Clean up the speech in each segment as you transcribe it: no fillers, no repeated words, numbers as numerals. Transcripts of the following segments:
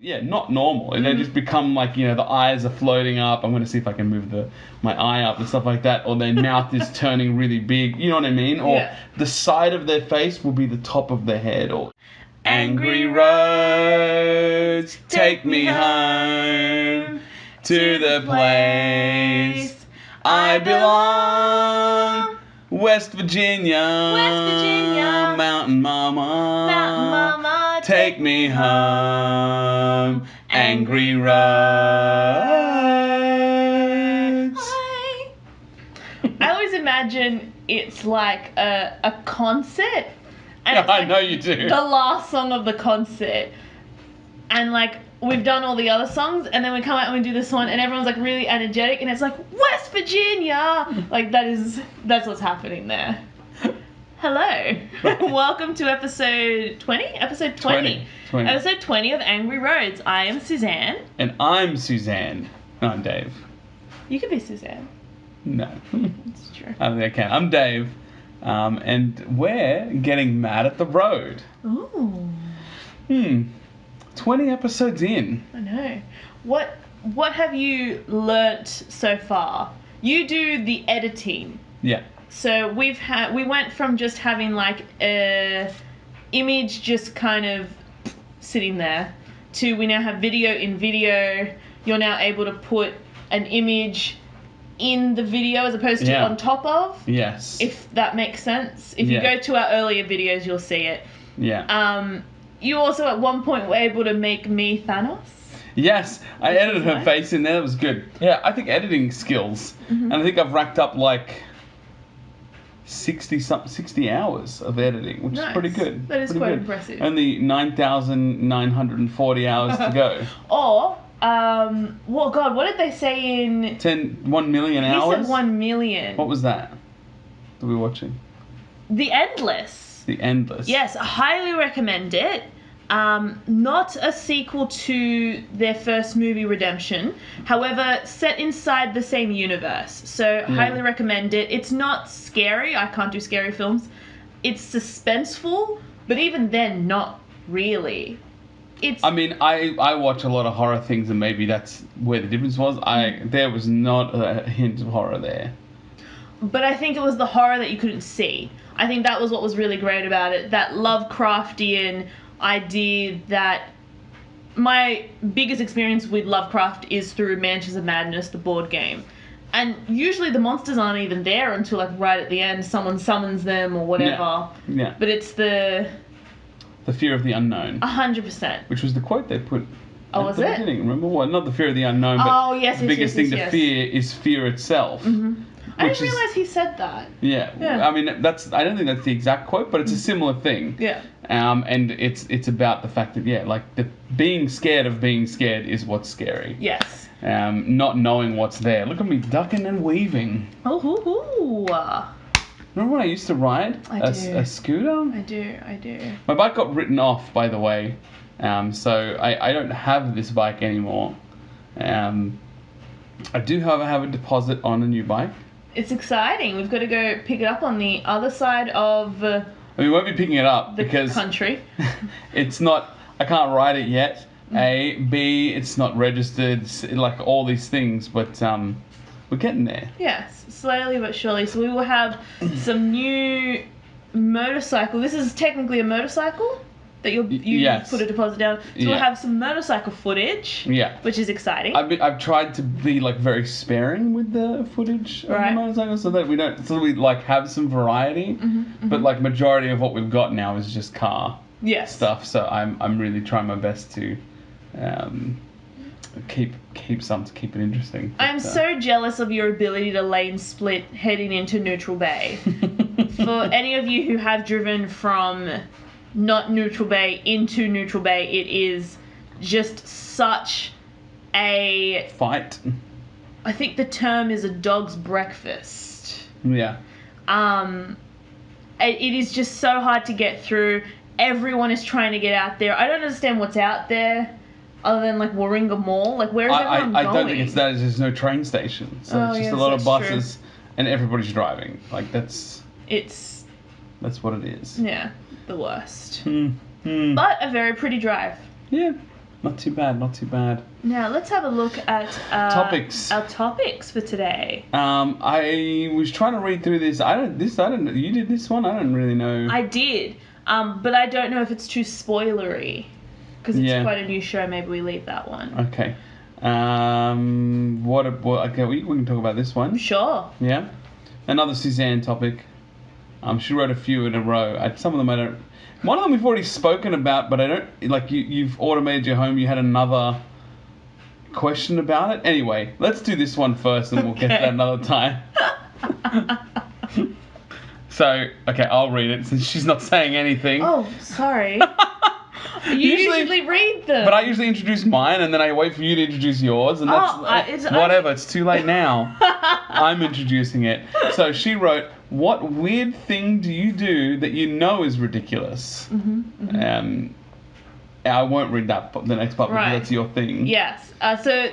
Yeah, not normal. And they just become like, you know, the eyes are floating up. I'm going to see if I can move my eye up and stuff like that. Or their mouth is turning really big. You know what I mean? Or the side of their face will be the top of their head. Or angry roads, take me home to the place I belong. West Virginia, Mountain Mama, take me home. Angry roads. I always imagine it's like a concert. And Yeah, it's like I know you do. The last song of the concert. And like we've done all the other songs and then we come out and we do this one and everyone's like really energetic and it's like West Virginia. Like that's what's happening there. Hello. Welcome to episode 20? Episode 20. 20. Episode 20 of Angry Roads. I am Suzanne. And I'm Suzanne. No, I'm Dave. You could be Suzanne. No. It's true. I think I can. I'm Dave. And we're getting mad at the road. Ooh. 20 episodes in. I know. What have you learnt so far? You do the editing. Yeah. So we went from just having like a image just kind of sitting there to we now have video in video. You're now able to put an image in the video as opposed to on top of. Yes. If that makes sense. If you go to our earlier videos, you'll see it. Yeah. You also at one point were able to make me Thanos. Yes, I edited her face in there. That was good. Yeah, I think editing skills. And I think I've racked up like 60 hours of editing, which is pretty good. That is quite impressive. Only 9,940 hours to go. Or, well, God, what did they say in... 1 million hours? He said 1 million. What was that we were watching? The Endless. The Endless. Yes, I highly recommend it. Not a sequel to their first movie, Redemption. However, set inside the same universe. So, highly recommend it. It's not scary. I can't do scary films. It's suspenseful, but even then, not really. I mean, I watch a lot of horror things, and maybe that's where the difference was. There was not a hint of horror there. But I think it was the horror that you couldn't see. I think that was what was really great about it. That Lovecraftian idea that my biggest experience with Lovecraft is through Mansions of Madness, the board game. And usually the monsters aren't even there until like right at the end. Someone summons them or whatever. Yeah. But it's the fear of the unknown. 100%. Which was the quote they put at the beginning. Remember what? Not the fear of the unknown, but the biggest thing to fear is fear itself. I didn't realize he said that. Yeah. I mean, I don't think that's the exact quote, but it's a similar thing. Yeah. And it's about the fact that the being scared of being scared is what's scary. Yes. Not knowing what's there. Look at me ducking and weaving. Oh. Remember when I used to ride a scooter? I do. My bike got written off, by the way. So I don't have this bike anymore. I do, however, have a deposit on a new bike. It's exciting. We've got to go pick it up on the other side of we won't be picking it up because country. It's not. I can't ride it yet. A, B, it's not registered. Like all these things, but we're getting there. Yes, slowly but surely. So we will have some new motorcycle. This is technically a motorcycle that you put a deposit down. So we'll have some motorcycle footage. Yeah. Which is exciting. I've tried to be like very sparing with the footage of the motorcycle so that we like have some variety. But like majority of what we've got now is just car stuff. So I'm really trying my best to keep it interesting. I'm so jealous of your ability to lane split heading into Neutral Bay. For any of you who have driven from not Neutral Bay into Neutral Bay, it is just such a fight. I think the term is a dog's breakfast. Yeah. It is just so hard to get through. Everyone is trying to get out there. I don't understand what's out there other than like Warringah Mall. Like where is everyone going? I don't think it's that. It's just no train station. So it's just a lot of buses and everybody's driving. Like that's what it is. Yeah. The worst. But a very pretty drive. Yeah. Not too bad, not too bad. Now let's have a look at Topics. Our topics for today. I was trying to read through this. I don't. You did this one. I don't really know. I did, but I don't know if it's too spoilery because it's quite a new show. Maybe we leave that one. Okay. Okay, we can talk about this one. Sure. Yeah. Another Sussan topic. She wrote a few in a row. Some of them I don't. One of them we've already spoken about, but I don't like. You've automated your home. You had another question about it. Anyway, let's do this one first, and we'll get to that another time. So, okay, I'll read it since she's not saying anything. Oh, sorry. You usually read them. But I usually introduce mine, and then I wait for you to introduce yours, and that's whatever. It's too late now. I'm introducing it. So she wrote, "What weird thing do you do that you know is ridiculous?" I won't read the next part because that's your thing. Yes. So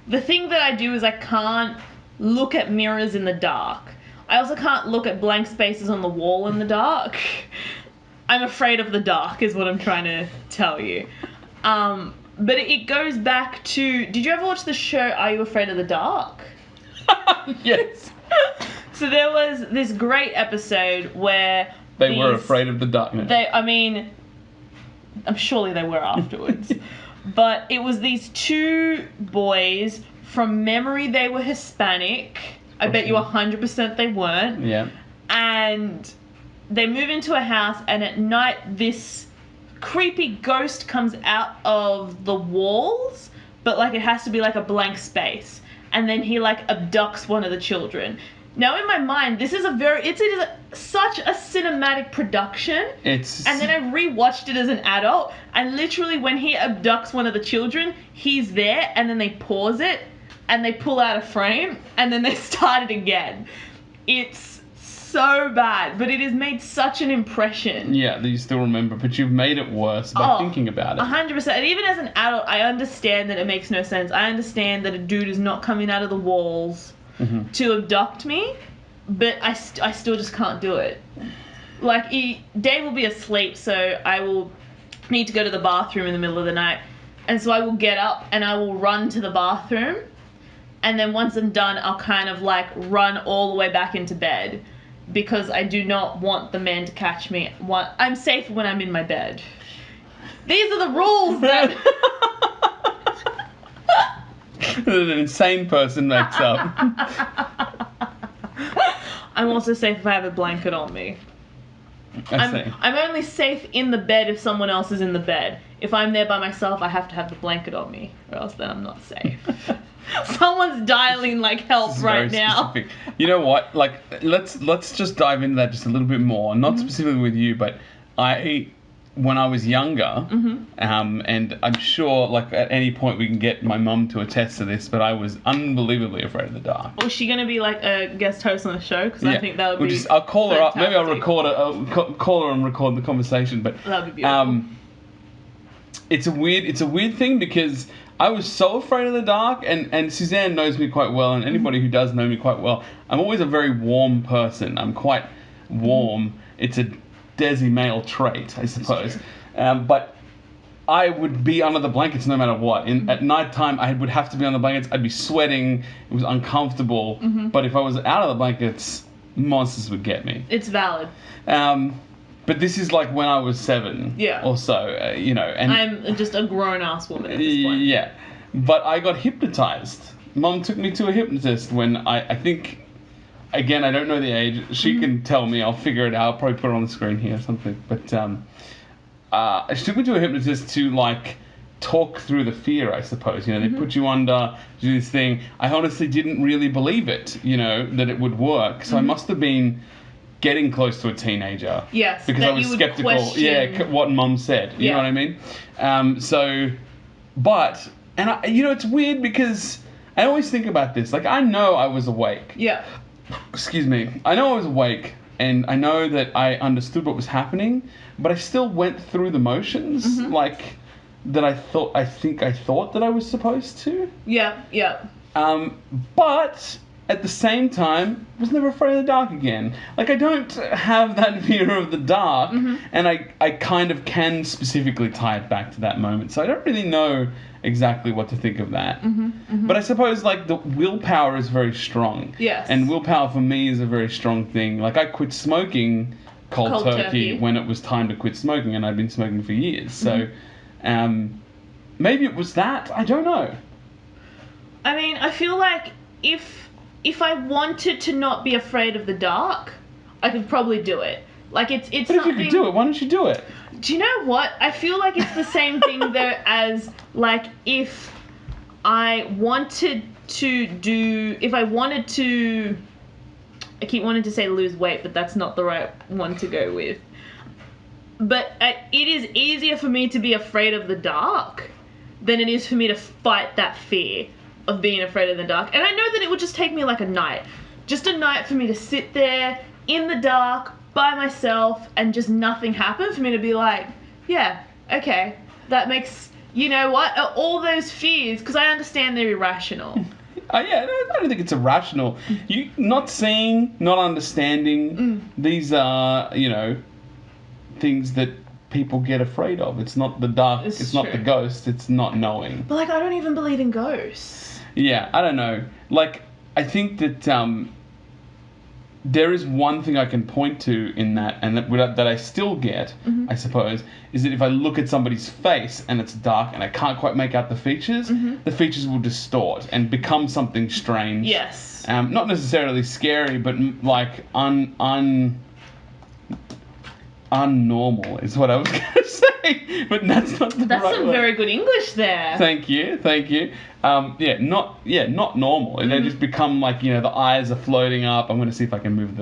the thing that I do is I can't look at mirrors in the dark. I also can't look at blank spaces on the wall in the dark. I'm afraid of the dark is what I'm trying to tell you. But it goes back to... Did you ever watch the show Are You Afraid of the Dark? Yes. So there was this great episode where... They were afraid of the darkness. Surely they were afterwards. But it was these two boys. From memory, they were Hispanic. I bet you 100% they weren't. Yeah. And... they move into a house, and at night this creepy ghost comes out of the walls, but like it has to be like a blank space, and then he like abducts one of the children. Now in my mind, this is such a cinematic production. And then I rewatched it as an adult, and literally when he abducts one of the children, he's there, and then they pause it, and they pull out a frame, and then they start it again. It's so bad, but it has made such an impression. Yeah, that you still remember, but you've made it worse by thinking about it. 100%. And even as an adult, I understand that it makes no sense. I understand that a dude is not coming out of the walls to abduct me, but I still just can't do it. Like, Dave will be asleep, so I will need to go to the bathroom in the middle of the night, and so I will get up and I will run to the bathroom, and then once I'm done, I'll kind of like run all the way back into bed. Because I do not want the man to catch me. I'm safe when I'm in my bed. These are the rules that... an insane person makes up. I'm also safe if I have a blanket on me. I'm only safe in the bed if someone else is in the bed. If I'm there by myself, I have to have the blanket on me, or else then I'm not safe. Someone's dialing like help right now. Specific. You know what? Like, let's just dive into that just a little bit more. Not specifically with you, but when I was younger, and I'm sure like at any point we can get my mum to attest to this, but I was unbelievably afraid of the dark. Was she going to be like a guest host on the show? Because I think that would be. I'll call her up. Maybe I'll record it. I'll call her and record the conversation. But that would be beautiful. It's a weird thing because I was so afraid of the dark, and Sussan knows me quite well, and anybody who does know me quite well, I'm always a very warm person. I'm quite warm. It's a Desi male trait, I suppose. But I would be under the blankets no matter what. At nighttime, I would have to be on the blankets. I'd be sweating. It was uncomfortable. But if I was out of the blankets, monsters would get me. It's valid. But this is like when I was 7 or so, And I'm just a grown-ass woman at this point. Yeah. But I got hypnotized. Mum took me to a hypnotist when I think, again, I don't know the age. She can tell me. I'll figure it out. I'll probably put it on the screen here or something. But she took me to a hypnotist to, like, talk through the fear, I suppose. They put you under, do this thing. I honestly didn't really believe it, that it would work. So I must have been getting close to a teenager. Yes, because I was skeptical. What Mum said. You know what I mean? It's weird because I always think about this. Like, I know I was awake. Yeah. Excuse me. I know I was awake, and I know that I understood what was happening, but I still went through the motions, like that I thought that I was supposed to. Yeah. But at the same time, was never afraid of the dark again. Like, I don't have that fear of the dark, and I kind of can specifically tie it back to that moment. So I don't really know exactly what to think of that. But I suppose, like, the willpower is very strong. Yes. And willpower for me is a very strong thing. Like, I quit smoking cold turkey when it was time to quit smoking, and I'd been smoking for years. So, maybe it was that. I don't know. I mean, I feel like if I wanted to not be afraid of the dark, I could probably do it. Like, it's But something... if you could do it, why don't you do it? Do you know what? I feel like it's the same thing, though, as, like, if I wanted to... I keep wanting to say lose weight, but that's not the right one to go with. But it is easier for me to be afraid of the dark than it is for me to fight that fear of being afraid of the dark. And I know that it would just take me like a night. Just a night for me to sit there in the dark by myself and just nothing happen, for me to be like, yeah, okay, that makes, you know what, all those fears, because I understand they're irrational. Yeah, I don't think it's irrational. You not seeing, not understanding, these are, you know, things that people get afraid of. It's not the dark, it's not the ghost, it's not knowing. But, like, I don't even believe in ghosts. Yeah, I don't know. Like, I think that there is one thing I can point to in that, and that I still get, I suppose, is that if I look at somebody's face and it's dark and I can't quite make out the features will distort and become something strange. Yes. Not necessarily scary, but like unnormal is what I was going to say, but that's not the right word. That's some very good English there. Thank you. Not normal. They just become like, you know, the eyes are floating up. I'm going to see if I can move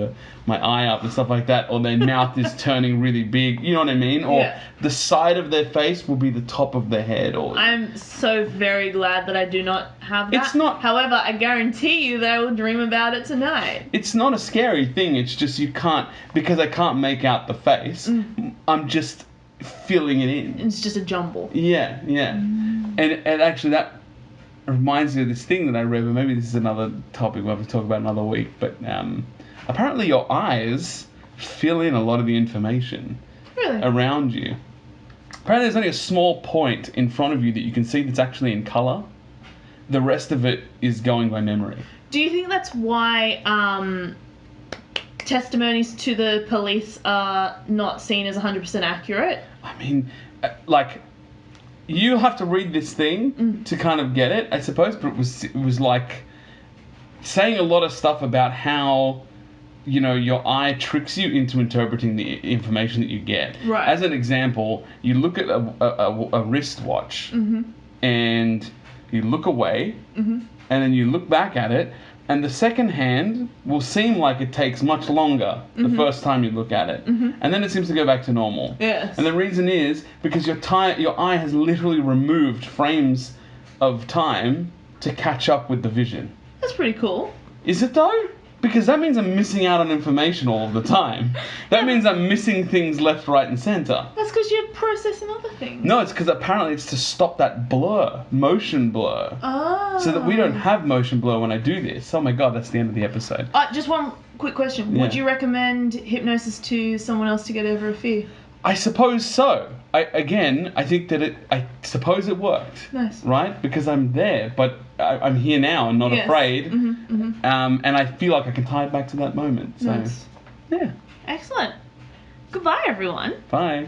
my eye up and stuff like that, or their mouth is turning really big. You know what I mean? Or the side of their face will be the top of their head. Or I'm so very glad that I do not have that. It's not. However, I guarantee you that I will dream about it tonight. It's not a scary thing. It's just you can't, because I can't make out the face. I'm just filling it in. It's just a jumble. Yeah. And actually that reminds me of this thing that I read, but maybe this is another topic we'll have to talk about another week. But apparently your eyes fill in a lot of the information around you. Apparently there's only a small point in front of you that you can see that's actually in colour. The rest of it is going by memory. Do you think that's why testimonies to the police are not seen as 100% accurate? I mean, like, you have to read this thing to kind of get it, I suppose, but it was like saying a lot of stuff about how, you know, your eye tricks you into interpreting the information that you get. Right. As an example, you look at a wristwatch and you look away and then you look back at it, and the second hand will seem like it takes much longer the first time you look at it. And then it seems to go back to normal. Yes. And the reason is because your eye has literally removed frames of time to catch up with the vision. That's pretty cool. Is it though? Because that means I'm missing out on information all of the time. That means I'm missing things left, right, and centre. That's because you're processing other things. No, it's because apparently it's to stop that blur, motion blur. Oh. So that we don't have motion blur when I do this. Oh my god, that's the end of the episode. Just one quick question. Would you recommend hypnosis to someone else to get over a fear? I suppose so. I think that I suppose it worked. Nice. Right? Because I'm there, but I'm here now and not afraid. And I feel like I can tie it back to that moment. So, nice. yeah. Excellent. Goodbye, everyone. Bye.